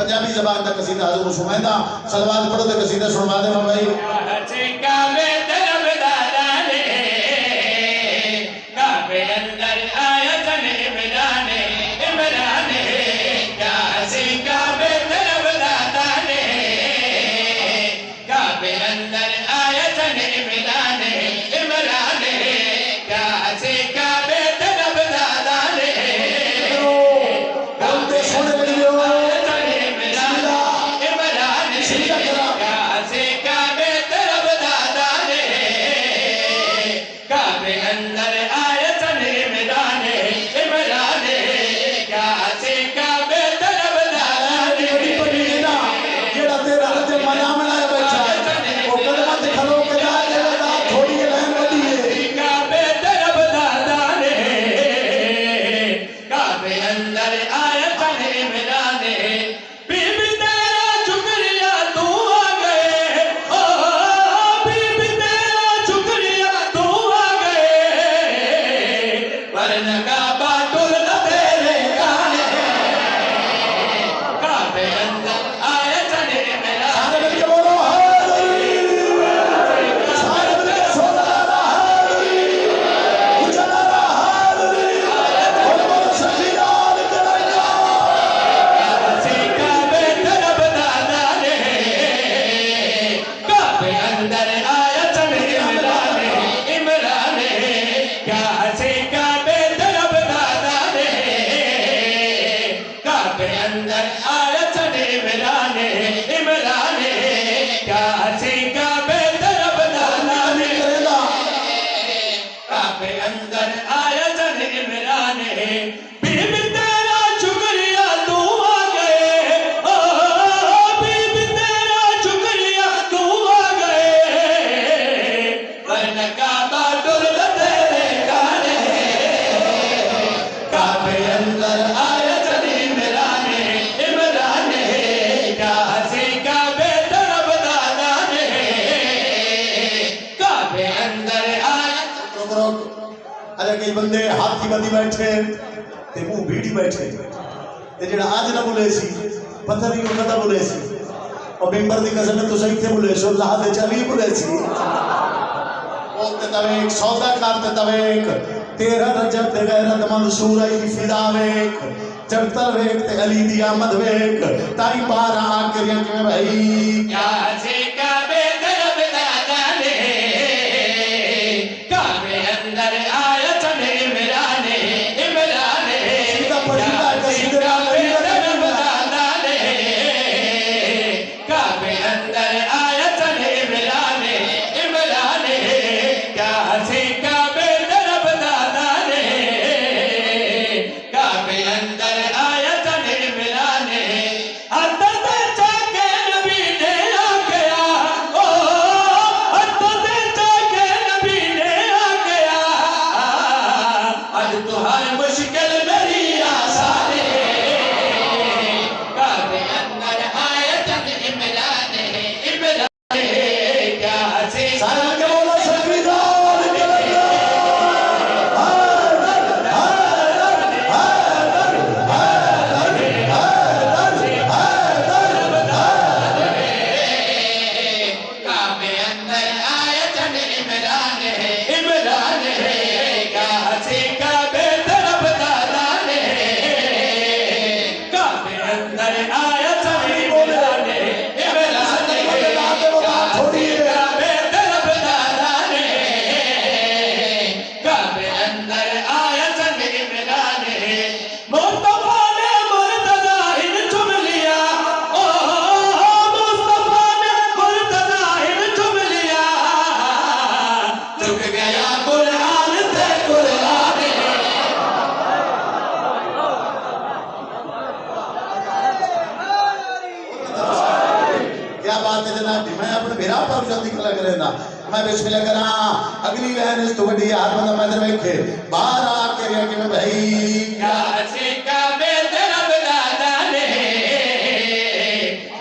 पंजाबी ज़बान का कसीदा हज़ूर सुनाइंदा सलवात पढ़ो ते कसीदा सुनवा दे भाई कई बंदे हाथी बंदी बैठे ते मुंह भीड़ी बैठे ते जेड़ा आज ना बोले सी पता नहीं वो कदा बोले सी और मेंबर दी कसम तो सही थे बोले सो अल्लाह दे चली बोले सी बोलते तवे एक सौदा करते तवे एक 13 रजब ते गैरत मंसूर आई फिदा वेक चढ़तर वेक ते अली दी आमद वेक ताई पारा आकरिया के भाई क्या से काबे तरफ दादा ने काबे अंदर मैं बिस्मिल्लाह करा अगली बहन इस तो बड़ी हाथ बंदा मैं इधर बैठे बाहर आके रिया कि मैं भाई क्या से काबे तरफ दादा ने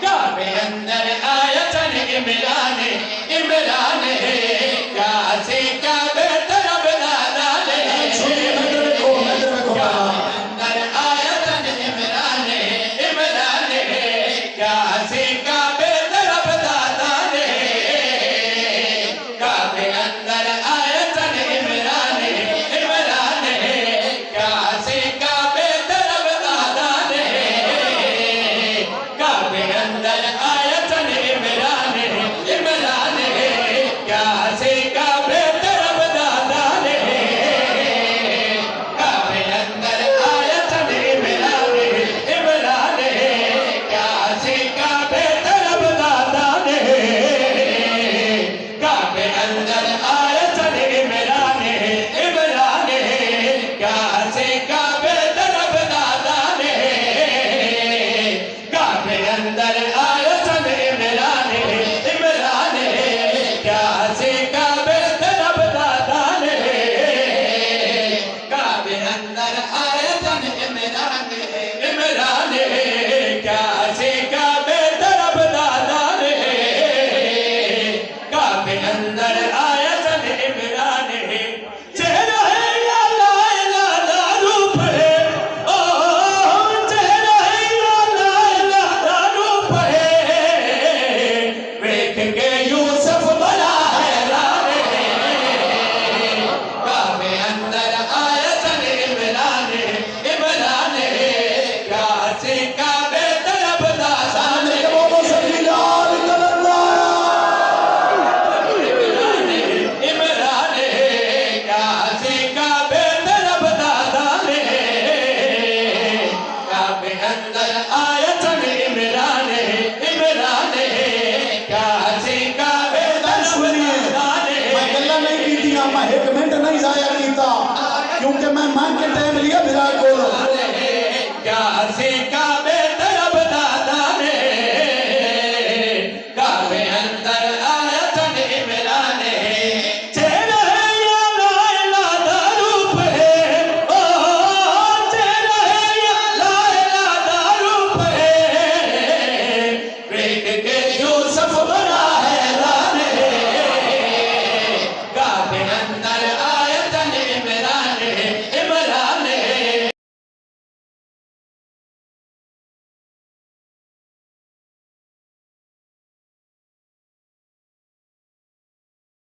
काबे अंदर आयतन इमरान इमरान क्या से काबे तरफ दादा ने अंदर आयतन इमरान इमरान आप एक मिनट नहीं जाया किया क्योंकि मैं मन के टाइम